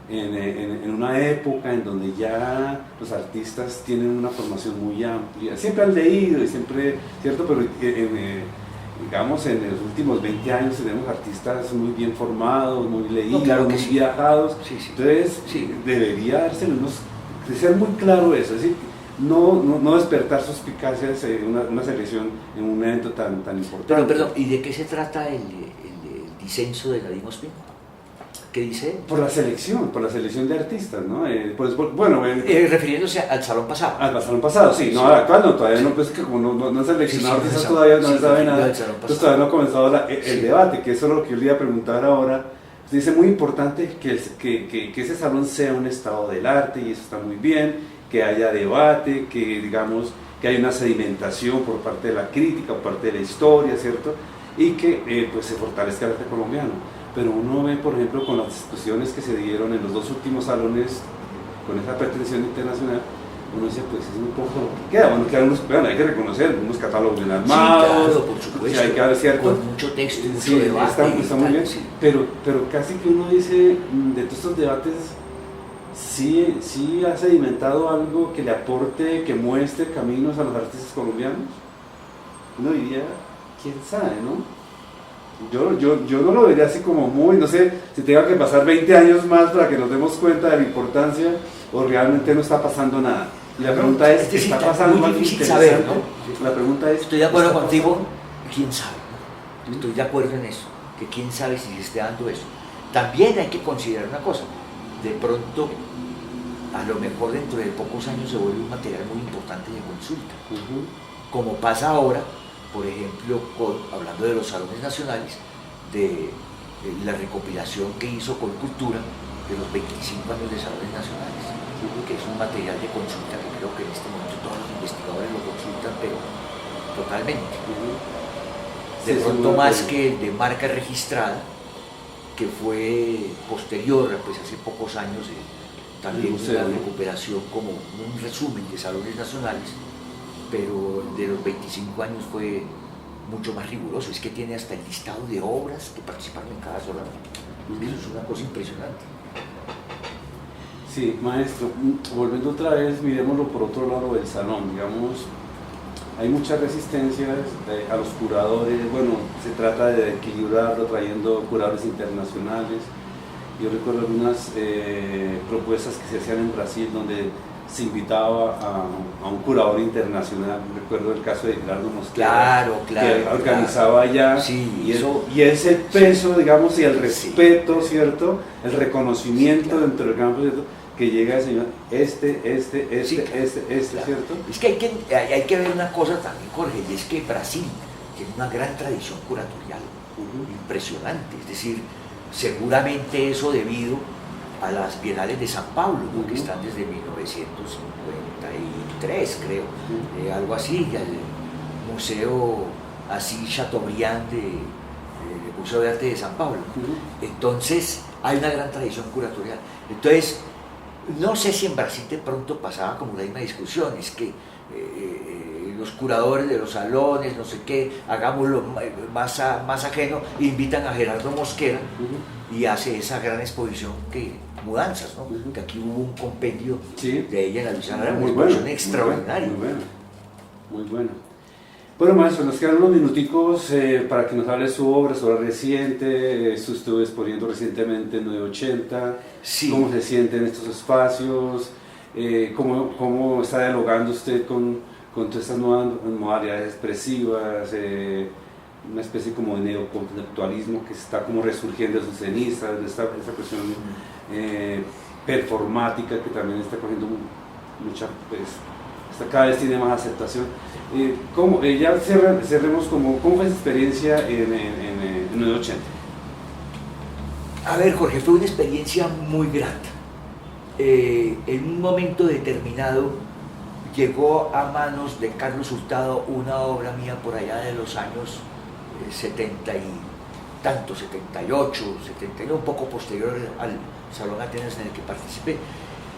en una época en donde ya los artistas tienen una formación muy amplia, siempre han leído y siempre, ¿cierto? Pero digamos en los últimos 20 años tenemos artistas muy bien formados, muy leídos, No, claro que muy sí. viajados, Sí, sí. entonces Sí. debería darse de ser muy claro eso, es decir, no despertar suspicacias en una selección en un evento tan importante. Pero, perdón, ¿y de qué se trata el disenso de Aín Ospina? ¿Qué dice? Por la selección de artistas, ¿no? Refiriéndose al salón pasado. Al salón pasado, sí, no al actual, no, todavía no, pues que como no han seleccionado Sí, sí, artistas sí, todavía, no sí, se sabe sí, nada, del salón entonces pasado. todavía no ha comenzado el Sí. debate, que eso es lo que yo le iba a preguntar ahora. Usted dice, muy importante que ese salón sea un estado del arte, y eso está muy bien, que haya debate, que digamos, que haya una sedimentación por parte de la crítica, por parte de la historia, ¿cierto? Y que pues se fortalezca el arte colombiano. Pero uno ve, por ejemplo, con las discusiones que se dieron en los dos últimos salones con esa pretensión internacional, uno dice, pues es un poco lo que queda. Bueno, hay que reconocer unos catálogos bien armados, Sí, claro, por supuesto, hay que dar cierto, con mucho texto y mucho sí, debate. está muy bien, Sí. pero casi que uno dice, de todos estos debates, sí ha sedimentado algo que le aporte, que muestre caminos a los artistas colombianos. Uno diría, quién sabe, ¿no? Yo no lo vería así como muy, no sé, si tenga que pasar 20 años más para que nos demos cuenta de la importancia, o realmente no está pasando nada. Y la pregunta es, decir, ¿está pasando muy algo difícil interesante? saber, ¿no? La pregunta es, Estoy de acuerdo ¿está contigo, quién sabe, ¿no? Estoy de acuerdo en eso, que quién sabe si se esté dando eso. También hay que considerar una cosa, de pronto, a lo mejor dentro de pocos años se vuelve un material muy importante de consulta, como pasa ahora, por ejemplo, hablando de los salones nacionales, de la recopilación que hizo Colcultura de los 25 años de salones nacionales, que es un material de consulta que creo que en este momento todos los investigadores lo consultan, pero totalmente. De pronto más que el de marca registrada, que fue posterior, pues hace pocos años, también una recuperación como un resumen de salones nacionales, pero de los 25 años fue mucho más riguroso, es que tiene hasta el listado de obras que participaron en cada salón. Eso es una cosa impresionante. Sí, maestro, volviendo otra vez, miremoslo por otro lado del salón, digamos, hay muchas resistencias a los curadores, bueno, se trata de equilibrarlo trayendo curadores internacionales. Yo recuerdo algunas propuestas que se hacían en Brasil donde se invitaba a un curador internacional. Recuerdo el caso de Gerardo Mosquera, que organizaba allá, sí, y ese peso, digamos, y el respeto, ¿cierto? El reconocimiento dentro del campo, ¿cierto? Que llega el señor, ¿cierto? Es que hay que ver una cosa también, Jorge, y es que Brasil tiene una gran tradición curatorial, impresionante, es decir, seguramente eso debido a las Bienales de San Pablo, que están desde 1953, creo, algo así, y al Museo así Chateaubriand del Museo de Arte de San Pablo. Entonces, hay una gran tradición curatorial. Entonces, no sé si en Brasil de pronto pasaba como la misma discusión, es que los curadores de los salones, no sé qué, hagámoslo más ajeno, invitan a Gerardo Mosquera y hace esa gran exposición que Mudanzas, ¿no? Que aquí hubo un compendio de ella en la Luciana, una exposición extraordinaria. Muy buena. Bueno, maestro, nos quedan unos minuticos para que nos hable su obra reciente. Esto estuvo exponiendo recientemente en 980. Sí. ¿Cómo se siente en estos espacios? ¿Cómo está dialogando usted con todas estas nuevas modalidades expresivas? Una especie como de neoconceptualismo que está como resurgiendo de sus cenizas, de esta cuestión performática que también está cogiendo mucha, pues, cada vez tiene más aceptación. Ya cerremos ¿cómo fue esa experiencia en 980? A ver, Jorge, fue una experiencia muy grata. En un momento determinado llegó a manos de Carlos Hurtado una obra mía por allá de los años 70 y tanto, 78, 79, un poco posterior al Salón Atenas en el que participé.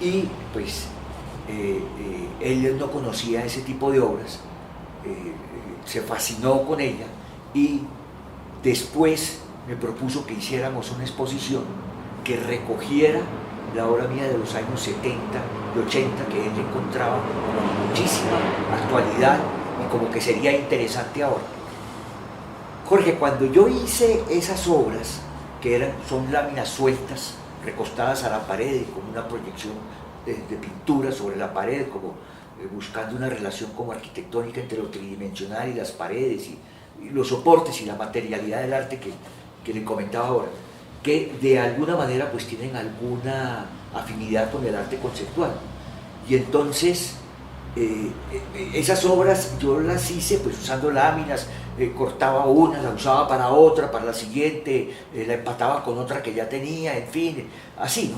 Y pues él no conocía ese tipo de obras, se fascinó con ella y después me propuso que hiciéramos una exposición que recogiera la obra mía de los años 70 y 80 que él encontraba con muchísima actualidad y como que sería interesante ahora. Jorge, cuando yo hice esas obras, que son láminas sueltas, recostadas a la pared y con una proyección de pintura sobre la pared, como buscando una relación como arquitectónica entre lo tridimensional y las paredes y los soportes y la materialidad del arte que le comentaba ahora, que de alguna manera pues tienen alguna afinidad con el arte conceptual. Y entonces esas obras yo las hice pues usando láminas, cortaba una, la usaba para otra, para la siguiente, la empataba con otra que ya tenía, en fin, así, ¿no?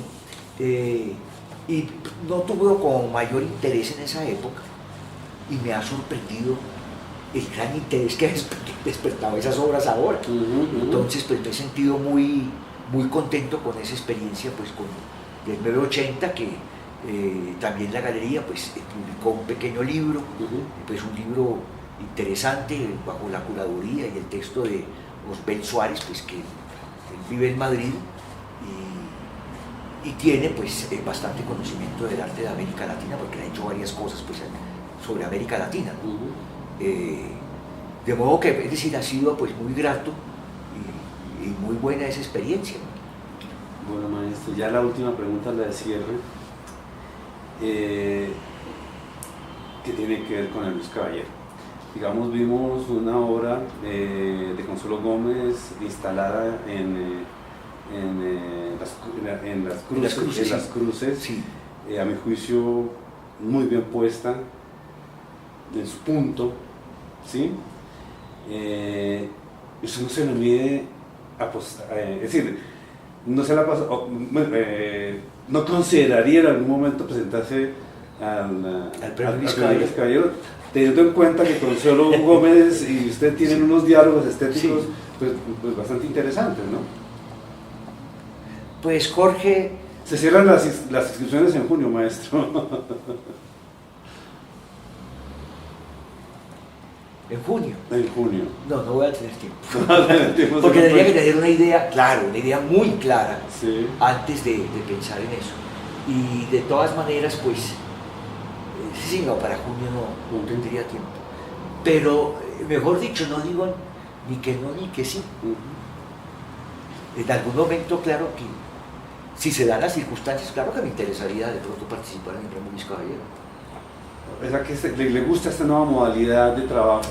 Y no tuve como mayor interés en esa época y me ha sorprendido el gran interés que ha despertado esas obras ahora. Entonces pues me he sentido muy contento con esa experiencia pues del 980, que también la galería pues publicó un pequeño libro, pues un libro interesante bajo la curaduría y el texto de Osbel Suárez, pues que él vive en Madrid y tiene pues bastante conocimiento del arte de América Latina, porque ha hecho varias cosas pues sobre América Latina, ¿no? De modo que, es decir, ha sido pues muy grato y muy buena esa experiencia, ¿no? Bueno, maestro, ya la última pregunta, la de cierre, que tiene que ver con el Luis Caballero. Digamos, vimos una obra de Consuelo Gómez instalada en las cruces, sí. A mi juicio muy bien puesta en su punto, ¿sí? Eso no se lo mide es decir, no se la pasó, no consideraría en algún momento presentarse al premio Luis Caballero, teniendo en cuenta que Consuelo Gómez y usted tienen unos diálogos estéticos pues bastante interesantes, ¿no? Pues Jorge... Se cierran las inscripciones en junio, maestro. ¿En junio? En junio. No voy a tener tiempo. Porque tendría que tener una idea, claro, una idea muy clara, sí, antes de pensar en eso. Y de todas maneras, pues, sí, no, para junio no tendría tiempo. Pero, mejor dicho, no digo ni que no ni que sí. En algún momento, claro que, si se dan las circunstancias, claro que me interesaría de pronto participar en el premio Luis Caballero. O sea, que le gusta esta nueva modalidad de trabajo.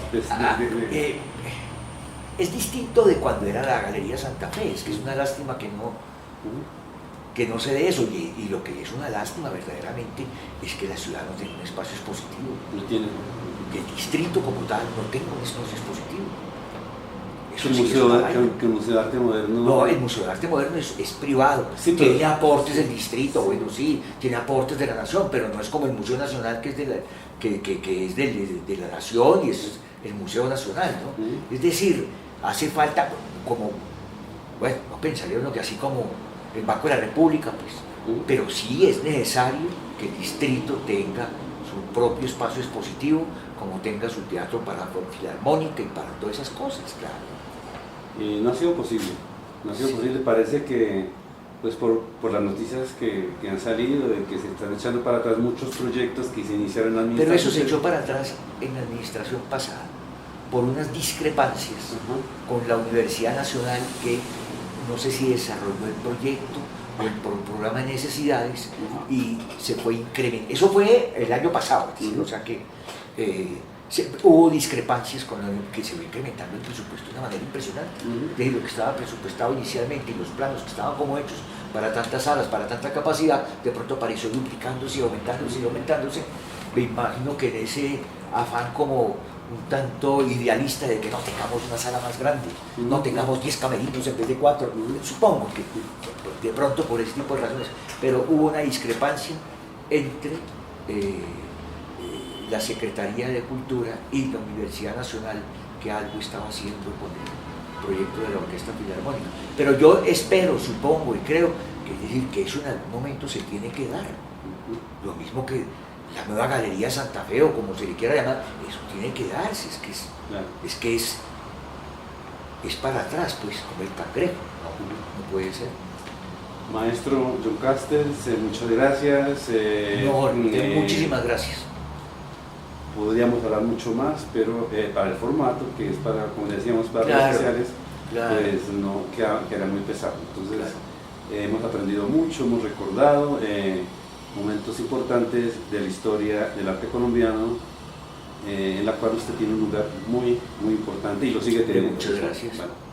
Es distinto de cuando era la Galería Santa Fe, es que es una lástima que no se dé eso, y lo que es una lástima verdaderamente es que la ciudad no tiene un espacio expositivo. No tiene. El distrito como tal no tiene un espacio expositivo. El Museo de Arte Moderno. No, el Museo de Arte Moderno es privado, sí, tiene aportes del distrito, bueno, sí, tiene aportes de la nación, pero no es como el Museo Nacional, que es de la nación y es el Museo Nacional, ¿no? Es decir, hace falta como, bueno, no pensaría uno que así como el Banco de la República, pues, pero sí es necesario que el distrito tenga su propio espacio expositivo, como tenga su teatro para filarmónica y para todas esas cosas, claro. No ha sido posible, parece que pues por las noticias que han salido, de que se están echando para atrás muchos proyectos que se iniciaron en la administración. Pero eso se echó para atrás en la administración pasada. por unas discrepancias con la Universidad Nacional que no sé si desarrolló el proyecto o el programa de necesidades y se fue incrementando. Eso fue el año pasado, o sea que hubo discrepancias con lo que se fue incrementando el presupuesto de una manera impresionante. Desde lo que estaba presupuestado inicialmente y los planos que estaban como hechos para tantas salas, para tanta capacidad, de pronto apareció duplicándose y aumentándose y aumentándose. Me imagino que en ese afán como un tanto idealista de que no tengamos una sala más grande, no tengamos 10 camerinos en vez de 4, supongo que de pronto por ese tipo de razones, pero hubo una discrepancia entre la Secretaría de Cultura y la Universidad Nacional, que algo estaba haciendo con el proyecto de la Orquesta Filarmónica. Pero yo espero, supongo y creo que, es decir, que eso en algún momento se tiene que dar. Lo mismo que la nueva Galería Santa Fe o como se le quiera llamar, eso tiene que darse, es para atrás, pues, como el cangrejo, no puede ser. Maestro John Castells, muchas gracias. Muchísimas gracias. Podríamos hablar mucho más, pero para el formato, que es para, como decíamos, para redes sociales, pues no queda muy pesado. Entonces, hemos aprendido mucho, hemos recordado momentos importantes de la historia del arte colombiano, en la cual usted tiene un lugar muy, muy importante y lo sigue teniendo. Muchas gracias. Bueno.